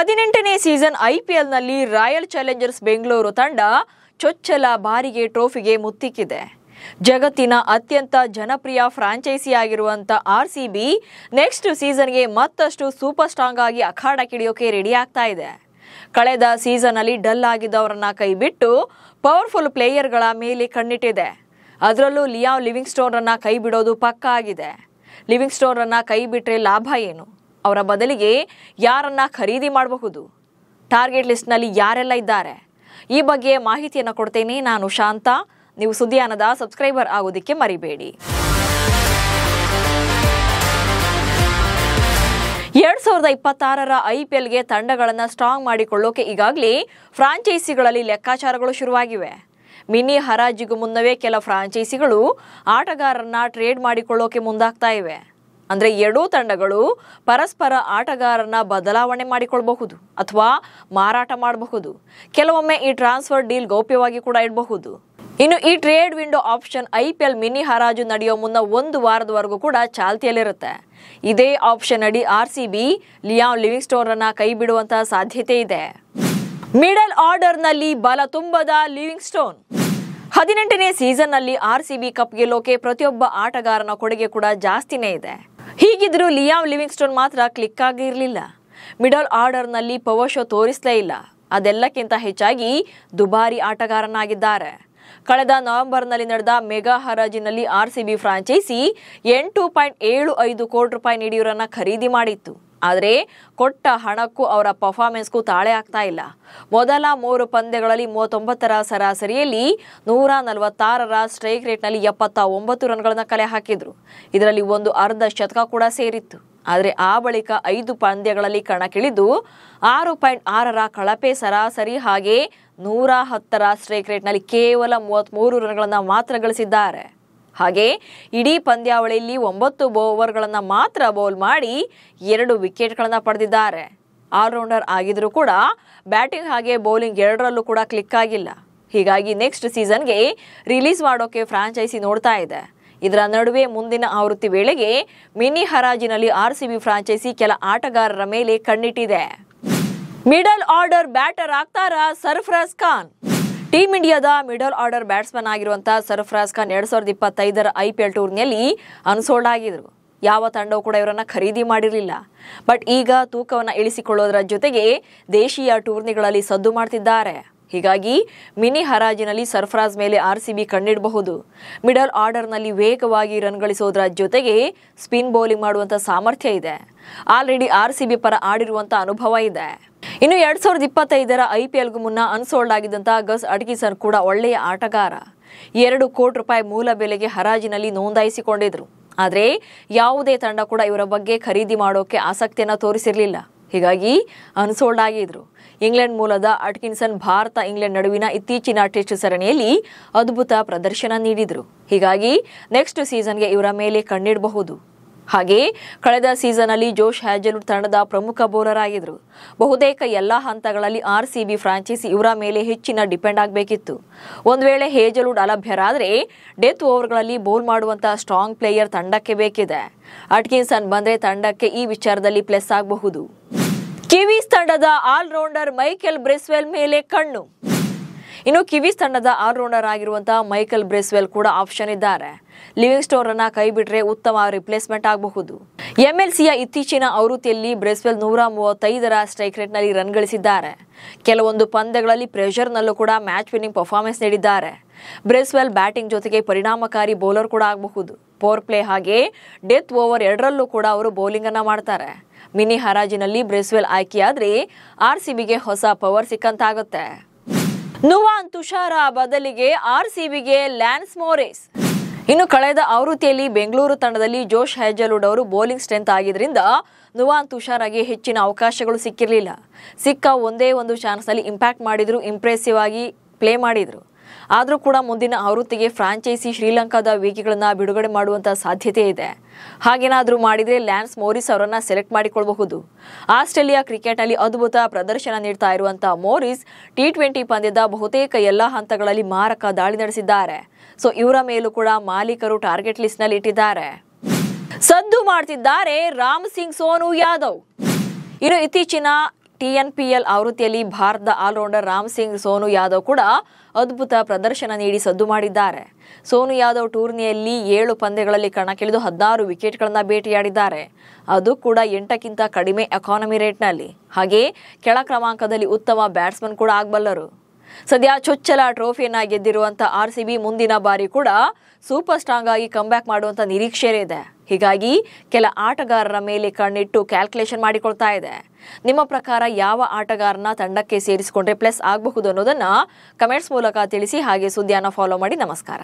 18ನೇ season ಐಪಿಎಲ್ನಲ್ಲಿ royal Challengers Bengaluru ತಂಡ ಚೊಚ್ಚಲ ಬಾರಿಗೆ ಟ್ರೋಫಿಗೆ ಮುತ್ತಿಕ್ಕಿದೆ. ಜಗತ್ತಿನ ಅತ್ಯಂತ ಜನಪ್ರಿಯ ಫ್ರಾಂಚೈಸಿ ಆಗಿರುವಂತ ಆರ್ಸಿಬಿ ನೆಕ್ಸ್ಟ್ ಸೀಸನ್ಗೆ ಮತ್ತಷ್ಟು ಸೂಪರ್ ಸ್ಟ್ರಾಂಗ್ ಆಗಿ ಅಖಾಡಕ್ಕಿಳಿಯೋಕೆ ರೆಡಿ ಆಗ್ತಾ ಇದೆ. ಕಳೆದ ಸೀಸನ್ ಅಲ್ಲಿ ಡಲ್ ಆಗಿದ್ದವರನ್ನ ಕೈಬಿಟ್ಟು ಪವರ್ಫುಲ್ ಪ್ಲೇಯರ್ಗಳ ಮೇಲೆ ಕಣ್ಣಿಟ್ಟಿದೆ. ಅದರಲ್ಲೂ ಲಿಯಾಮ್ ಲಿವಿಂಗ್ಸ್ಟೋನ್ ರನ್ನ ಕೈ ಬಿಡೋದು ಪಕ್ಕಾ ಆಗಿದೆ. ಲಿವಿಂಗ್ಸ್ಟೋನ್ ರನ್ನ ಕೈ ಬಿಟ್ರೆ ಲಾಭ ಏನು? ಅವರ ಬದಲಿಗೆ ಯಾರನ್ನ ಖರೀದಿ ಮಾಡಬಹುದು? ಟಾರ್ಗೆಟ್ ಲಿಸ್ಟ್ನಲ್ಲಿ ಯಾರೆಲ್ಲ ಇದ್ದಾರೆ? ಈ ಬಗ್ಗೆ ಮಾಹಿತಿಯನ್ನು ಕೊಡ್ತೇನೆ. ನಾನು ಶಾಂತ. ನೀವು ಸುದ್ದಿಯಾನದ ಸಬ್ಸ್ಕ್ರೈಬರ್ ಆಗೋದಕ್ಕೆ ಮರಿಬೇಡಿ. 2026ರ ಐಪಿಎಲ್ಗೆ ತಂಡಗಳನ್ನು ಸ್ಟ್ರಾಂಗ್ ಮಾಡಿಕೊಳ್ಳೋಕೆ ಈಗಾಗಲೇ ಫ್ರಾಂಚೈಸಿಗಳಲ್ಲಿ ಲೆಕ್ಕಾಚಾರಗಳು ಶುರುವಾಗಿವೆ. ಮಿನಿ ಹರಾಜಿಗೂ ಮುನ್ನವೇ ಕೆಲ ಫ್ರಾಂಚೈಸಿಗಳು ಆಟಗಾರರನ್ನ ಟ್ರೇಡ್ ಮಾಡಿಕೊಳ್ಳೋಕೆ ಮುಂದಾಗ್ತಾ ಇವೆ. ಅಂದರೆ ಎರಡೂ ತಂಡಗಳು ಪರಸ್ಪರ ಆಟಗಾರರನ್ನ ಬದಲಾವಣೆ ಮಾಡಿಕೊಳ್ಳಬಹುದು ಅಥವಾ ಮಾರಾಟ ಮಾಡಬಹುದು. ಕೆಲವೊಮ್ಮೆ ಈ ಟ್ರಾನ್ಸ್ಫರ್ ಡೀಲ್ ಗೌಪ್ಯವಾಗಿ ಕೂಡ ಇಡಬಹುದು. ಇನ್ನು ಈ trade window option IPL mini ಹರಾಜು ನಡೆಯೋ ಮುನ್ನ 1 ವಾರದವರೆಗೂ ಕೂಡ ಚಾಲ್ತಿಯಲ್ಲಿರುತ್ತೆ. ಇದೇ ಆಪ್ಷನ್ ಅಡಿ ಆರ್ಸಿಬಿ ಲಿಯಾಮ್ ಲಿವಿಂಗ್ಸ್ಟೋನ್ ರನ್ನ ಕೈ ಬಿಡುವಂತಹ ಸಾಧ್ಯತೆ ಇದೆ. ಮಿಡಲ್ ಆರ್ಡರ್ ನಲ್ಲಿ ಬಲ ತುಂಬದ ಲಿವಿಂಗ್ಸ್ಟೋನ್. 18ನೇ ಸೀಸನ್ ನಲ್ಲಿ ಆರ್ಸಿಬಿ ಕಪ್ ಗೆಲ್ಲೋಕೆ ಪ್ರತಿಯೊಬ್ಬ ಆಟಗಾರನ ಕೊಡುಗೆ ಕೂಡ ಜಾಸ್ತಿನೇ ಇದೆ. ಹೀಗಿದ್ರೂ ಲಿಯಾಮ್ ಲಿವಿಂಗ್ಸ್ಟೋನ್ ಮಾತ್ರ ಕ್ಲಿಕ್ ಆಗಿರಲಿಲ್ಲ. ಮಿಡಲ್ ಆರ್ಡರ್ ನಲ್ಲಿ ಪವರ್ ಶೋ ತೋರಿಸಲೇ ಇಲ್ಲ. ಅದೆಲ್ಲಕ್ಕಿಂತ ಹೆಚ್ಚಾಗಿ ದುಬಾರಿ ಆಟಗಾರನಾಗಿದ್ದಾರೆ. ಕಳೆದ ನವೆಂಬರ್ನಲ್ಲಿ ನಡೆದ ಮೆಗಾ ಹರಾಜಿನಲ್ಲಿ ಆರ್ಸಿಬಿ ಫ್ರಾಂಚೈಸಿ 8.75 ಕೋಟಿ ರೂಪಾಯಿ ನೀಡಿ ಇವರನ್ನ ಖರೀದಿ ಮಾಡಿತ್ತು. ಆದರೆ ಕೊಟ್ಟ ಹಣಕ್ಕೂ ಅವರ ಪರ್ಫಾರ್ಮೆನ್ಸ್ಗೂ ತಾಳೆ ಆಗ್ತಾ ಇಲ್ಲ. ಮೊದಲ 3 ಪಂದ್ಯಗಳಲ್ಲಿ 39ರ ಸರಾಸರಿಯಲ್ಲಿ 146ರ ಸ್ಟ್ರೈಕ್ ರೇಟ್ನಲ್ಲಿ 79 ರನ್ಗಳನ್ನ ಕಲೆ ಹಾಕಿದ್ರು. ಇದರಲ್ಲಿ ಒಂದು ಅರ್ಧ ಶತಕ ಕೂಡ ಸೇರಿತ್ತು. ಆದರೆ ಆ ಬಳಿಕ 5 ಪಂದ್ಯಗಳಲ್ಲಿ ಕಣಕ್ಕಿಳಿದು 6.6ರ ಕಳಪೆ ಸರಾಸರಿ ಹಾಗೆ 110ರ ಸ್ಟ್ರೈಕ್ ರೇಟ್ನಲ್ಲಿ ಕೇವಲ 33 ರನ್ಗಳನ್ನ ಮಾತ್ರ ಗಳಿಸಿದ್ದಾರೆ. ಹಾಗೆ ಇಡೀ ಪಂದ್ಯಾವಳಿಯಲ್ಲಿ 9 ಓವರ್ಗಳನ್ನು ಮಾತ್ರ ಬೌಲ್ ಮಾಡಿ 2 ವಿಕೆಟ್ಗಳನ್ನು ಪಡೆದಿದ್ದಾರೆ. ಆಲ್ರೌಂಡರ್ ಆಗಿದ್ರೂ ಕೂಡ ಬ್ಯಾಟಿಂಗ್ ಹಾಗೆ ಬೌಲಿಂಗ್ ಎರಡರಲ್ಲೂ ಕೂಡ ಕ್ಲಿಕ್ ಆಗಿಲ್ಲ. ಹೀಗಾಗಿ ನೆಕ್ಸ್ಟ್ ಸೀಸನ್ಗೆ ರಿಲೀಸ್ ಮಾಡೋಕೆ ಫ್ರಾಂಚೈಸಿ ನೋಡ್ತಾ ಇದೆ. ಇದರ ನಡುವೆ ಮುಂದಿನ ಆವೃತ್ತಿ ವೇಳೆಗೆ ಮಿನಿ ಹರಾಜಿನಲ್ಲಿ ಆರ್ಸಿಬಿ ಫ್ರಾಂಚೈಸಿ ಕೆಲ ಆಟಗಾರರ ಮೇಲೆ ಕಣ್ಣಿಟ್ಟಿದೆ. ಮಿಡಲ್ ಆರ್ಡರ್ ಬ್ಯಾಟರ್ ಆಗ್ತಾರಾ ಸರ್ಫರಾಜ್ ಖಾನ್? ಟೀಮ್ ಇಂಡಿಯಾದ ಮಿಡಲ್ ಆರ್ಡರ್ ಬ್ಯಾಟ್ಸ್ಮನ್ ಆಗಿರುವಂತಹ ಸರ್ಫರಾಜ್ ಖಾನ್ 2025ರ ಐಪಿಎಲ್ ಟೂರ್ನಿಯಲ್ಲಿ ಅನ್ಸೋಲ್ಡ್ ಆಗಿದ್ರು. ಯಾವ ತಂಡವೂ ಕೂಡ ಇವರನ್ನ ಖರೀದಿ ಮಾಡಿರಲಿಲ್ಲ. ಬಟ್ ಈಗ ತೂಕವನ್ನು ಇಳಿಸಿಕೊಳ್ಳೋದರ ಜೊತೆಗೆ ದೇಶೀಯ ಟೂರ್ನಿಗಳಲ್ಲಿ ಸದ್ದು ಮಾಡ್ತಿದ್ದಾರೆ. ಹೀಗಾಗಿ ಮಿನಿ ಹರಾಜಿನಲ್ಲಿ ಸರ್ಫರಾಜ್ ಮೇಲೆ ಆರ್ಸಿಬಿ ಕಣ್ಣಿಡಬಹುದು. ಮಿಡಲ್ ಆರ್ಡರ್ನಲ್ಲಿ ವೇಗವಾಗಿ ರನ್ ಗಳಿಸೋದರ ಜೊತೆಗೆ ಸ್ಪಿನ್ ಬೌಲಿಂಗ್ ಮಾಡುವಂಥ ಸಾಮರ್ಥ್ಯ ಇದೆ. ಆಲ್ರೆಡಿ ಆರ್ಸಿಬಿ ಪರ ಆಡಿರುವಂಥ ಅನುಭವ ಇದೆ. ಇನ್ನು 2025ರ ಐಪಿಎಲ್ಗೂ ಮುನ್ನ ಅನ್ಸೋಲ್ಡ್ ಆಗಿದ್ದಂಥ ಗಸ್ ಅಟ್ಕಿನ್ಸನ್ ಕೂಡ ಒಳ್ಳೆಯ ಆಟಗಾರ. 2 ಕೋಟಿ ರೂಪಾಯಿ ಮೂಲ ಬೆಲೆಗೆ ಹರಾಜಿನಲ್ಲಿ ನೋಂದಾಯಿಸಿಕೊಂಡಿದ್ರು. ಆದರೆ ಯಾವುದೇ ತಂಡ ಕೂಡ ಇವರ ಬಗ್ಗೆ ಖರೀದಿ ಮಾಡೋಕೆ ಆಸಕ್ತಿಯನ್ನು ತೋರಿಸಿರಲಿಲ್ಲ. ಹೀಗಾಗಿ ಅನ್ಸೋಲ್ಡ್ ಆಗಿದ್ರು. ಇಂಗ್ಲೆಂಡ್ ಮೂಲದ ಅಟ್ಕಿನ್ಸನ್ ಭಾರತ ಇಂಗ್ಲೆಂಡ್ ನಡುವಿನ ಇತ್ತೀಚಿನ ಟೆಸ್ಟ್ ಸರಣಿಯಲ್ಲಿ ಅದ್ಭುತ ಪ್ರದರ್ಶನ ನೀಡಿದ್ರು. ಹೀಗಾಗಿ ನೆಕ್ಸ್ಟ್ ಸೀಸನ್ಗೆ ಇವರ ಮೇಲೆ ಕಣ್ಣಿಡಬಹುದು. ಹಾಗೆ ಕಳೆದ ಸೀಸನ್ ಅಲ್ಲಿ ಜೋಶ್ ಹ್ಯಾಜಲ್ವುಡ್ ತಂಡದ ಪ್ರಮುಖ ಬೌಲರ್ ಆಗಿದ್ರು. ಬಹುತೇಕ ಎಲ್ಲ ಹಂತಗಳಲ್ಲಿ ಆರ್ಸಿಬಿ ಫ್ರಾಂಚೈಸಿ ಇವರ ಮೇಲೆ ಹೆಚ್ಚಿನ ಡಿಪೆಂಡ್ ಆಗಬೇಕಿತ್ತು. ಒಂದು ವೇಳೆ ಹೇಜಲ್ವುಡ್ ಅಲಭ್ಯರಾದರೆ ಡೆತ್ ಓವರ್ಗಳಲ್ಲಿ ಬೌಲ್ ಮಾಡುವಂತಹ ಸ್ಟ್ರಾಂಗ್ ಪ್ಲೇಯರ್ ತಂಡಕ್ಕೆ ಬೇಕಿದೆ. ಅಟ್ಕಿನ್ಸನ್ ಬಂದ್ರೆ ತಂಡಕ್ಕೆ ಈ ವಿಚಾರದಲ್ಲಿ ಪ್ಲಸ್ ಆಗಬಹುದು. ಕಿವೀಸ್ ತಂಡದ ಆಲ್ರೌಂಡರ್ ಮೈಕೆಲ್ ಬ್ರೆಸ್ವೆಲ್ ಮೇಲೆ ಕಣ್ಣು. ಇನ್ನು ಕಿವೀಸ್ ತಂಡದ ಆಲ್ರೌಂಡರ್ ಆಗಿರುವಂತಹ ಮೈಕೆಲ್ ಬ್ರೆಸ್ವೆಲ್ ಕೂಡ ಆಪ್ಷನ್ ಇದ್ದಾರೆ. ಲಿವಿಂಗ್ಸ್ಟೋನ್ ರನ್ನ ಕೈ ಬಿಟ್ರೆ ಉತ್ತಮ ರಿಪ್ಲೇಸ್ಮೆಂಟ್ ಆಗಬಹುದು. ಎಂಎಲ್ಸಿಯ ಇತ್ತೀಚಿನ ಆವೃತ್ತಿಯಲ್ಲಿ ಬ್ರೆಸ್ವೆಲ್ 135ರ ಸ್ಟ್ರೈಕ್ ರೇಟ್ನಲ್ಲಿ ರನ್ ಗಳಿಸಿದ್ದಾರೆ. ಕೆಲವೊಂದು ಪಂದ್ಯಗಳಲ್ಲಿ ಪ್ರೆಷರ್ನಲ್ಲೂ ಕೂಡ ಮ್ಯಾಚ್ ವಿನ್ನಿಂಗ್ ಪರ್ಫಾರ್ಮೆನ್ಸ್ ನೀಡಿದ್ದಾರೆ. ಬ್ರೆಸ್ವೆಲ್ ಬ್ಯಾಟಿಂಗ್ ಜೊತೆಗೆ ಪರಿಣಾಮಕಾರಿ ಬೌಲರ್ ಕೂಡ ಆಗಬಹುದು. ಪವರ್ ಪ್ಲೇ ಹಾಗೆ ಡೆತ್ ಓವರ್ ಎರಡರಲ್ಲೂ ಕೂಡ ಅವರು ಬೌಲಿಂಗ್ ಅನ್ನ ಮಾಡ್ತಾರೆ. ಮಿನಿ ಹರಾಜಿನಲ್ಲಿ ಬ್ರೆಸ್ವೆಲ್ ಆಯ್ಕೆಯಾದ್ರೆ ಆರ್ಸಿಬಿಗೆ ಹೊಸ ಪವರ್ ಸಿಕ್ಕಂತಾಗುತ್ತೆ. ನುವಾನ್ ತುಷಾರ ಬದಲಿಗೆ ಆರ್ಸಿಬಿಗೆ ಲ್ಯಾನ್ಸ್ ಮೋರಿಸ್. ಇನ್ನು ಕಳೆದ ಆವೃತ್ತಿಯಲ್ಲಿ ಬೆಂಗಳೂರು ತಂಡದಲ್ಲಿ ಜೋಶ್ ಹ್ಯಾಜಲ್ವುಡ್ ಅವರು ಬೌಲಿಂಗ್ ಸ್ಟ್ರೆಂತ್ ಆಗಿದ್ರಿಂದ ನುವಾನ್ ತುಷಾರಗೆ ಹೆಚ್ಚಿನ ಅವಕಾಶಗಳು ಸಿಕ್ಕಿರಲಿಲ್ಲ. ಸಿಕ್ಕ ಒಂದೇ ಒಂದು ಚಾನ್ಸ್ನಲ್ಲಿ ಇಂಪ್ಯಾಕ್ಟ್ ಮಾಡಿದ್ರು, ಇಂಪ್ರೆಸಿವ್ ಆಗಿ ಪ್ಲೇ ಮಾಡಿದ್ರು. ಆದರೂ ಕೂಡ ಮುಂದಿನ ಆವೃತ್ತಿಗೆ ಫ್ರಾಂಚೈಸಿ ಶ್ರೀಲಂಕಾದ ವೇಗಿಗಳನ್ನ ಬಿಡುಗಡೆ ಮಾಡುವಂತಹ ಸಾಧ್ಯತೆ ಇದೆ. ಹಾಗೇನಾದರೂ ಮಾಡಿದರೆ ಲ್ಯಾನ್ಸ್ ಮೋರಿಸ್ ಅವರನ್ನ ಸೆಲೆಕ್ಟ್ ಮಾಡಿಕೊಳ್ಳಬಹುದು. ಆಸ್ಟ್ರೇಲಿಯಾ ಕ್ರಿಕೆಟ್ನಲ್ಲಿ ಅದ್ಭುತ ಪ್ರದರ್ಶನ ನೀಡ್ತಾ ಇರುವಂತಹ ಮೋರಿಸ್ T20 ಪಂದ್ಯದ ಬಹುತೇಕ ಎಲ್ಲ ಹಂತಗಳಲ್ಲಿ ಮಾರಕ ದಾಳಿ ನಡೆಸಿದ್ದಾರೆ. ಸೊ ಇವರ ಮೇಲೂ ಕೂಡ ಮಾಲೀಕರು ಟಾರ್ಗೆಟ್ ಲಿಸ್ಟ್ ನಲ್ಲಿ ಇಟ್ಟಿದ್ದಾರೆ. ಸದ್ದು ಮಾಡ್ತಿದ್ದಾರೆ ರಾಮ್ ಸಿಂಗ್ ಸೋನು ಯಾದವ್. ಇನ್ನು ಇತ್ತೀಚಿನ TNPL ಆವೃತ್ತಿಯಲ್ಲಿ ಭಾರತದ ಆಲ್ರೌಂಡರ್ ರಾಮ್ ಸಿಂಗ್ ಸೋನು ಯಾದವ್ ಕೂಡ ಅದ್ಭುತ ಪ್ರದರ್ಶನ ನೀಡಿ ಸದ್ದು ಮಾಡಿದ್ದಾರೆ. ಸೋನು ಯಾದವ್ ಟೂರ್ನಿಯಲ್ಲಿ 7 ಪಂದ್ಯಗಳಲ್ಲಿ ಕಣಕ್ಕಿಳಿದು 16 ವಿಕೆಟ್ಗಳನ್ನು ಬೇಟೆಯಾಡಿದ್ದಾರೆ. ಅದು ಕೂಡ 8ಕ್ಕಿಂತ ಕಡಿಮೆ ಎಕಾನಮಿ ರೇಟ್ನಲ್ಲಿ. ಹಾಗೆ ಕೆಳ ಕ್ರಮಾಂಕದಲ್ಲಿ ಉತ್ತಮ ಬ್ಯಾಟ್ಸ್ಮನ್ ಕೂಡ ಆಗಬಲ್ಲರು. ಸದ್ಯ ಚೊಚ್ಚಲ ಟ್ರೋಫಿಯನ್ನ ಗೆದ್ದಿರುವಂತ RCB ಮುಂದಿನ ಬಾರಿ ಕೂಡ ಸೂಪರ್ ಸ್ಟ್ರಾಂಗ್ ಆಗಿ ಕಂಬ್ಯಾಕ್ ಮಾಡುವಂತ ನಿರೀಕ್ಷೆ ಇದೆ. ಹೀಗಾಗಿ ಕೆಲ ಆಟಗಾರರ ಮೇಲೆ ಕಣ್ಣಿಟ್ಟು ಕ್ಯಾಲ್ಕುಲೇಷನ್ ಮಾಡಿಕೊಳ್ತಾ ಇದೆ. ನಿಮ್ಮ ಪ್ರಕಾರ ಯಾವ ಆಟಗಾರನ ತಂಡಕ್ಕೆ ಸೇರಿಸಿಕೊಂಡ್ರೆ ಪ್ಲಸ್ ಆಗಬಹುದು ಅನ್ನೋದನ್ನ ಕಮೆಂಟ್ಸ್ ಮೂಲಕ ತಿಳಿಸಿ. ಹಾಗೆ ಸುದ್ದಿಯನ್ನು ಫಾಲೋ ಮಾಡಿ. ನಮಸ್ಕಾರ.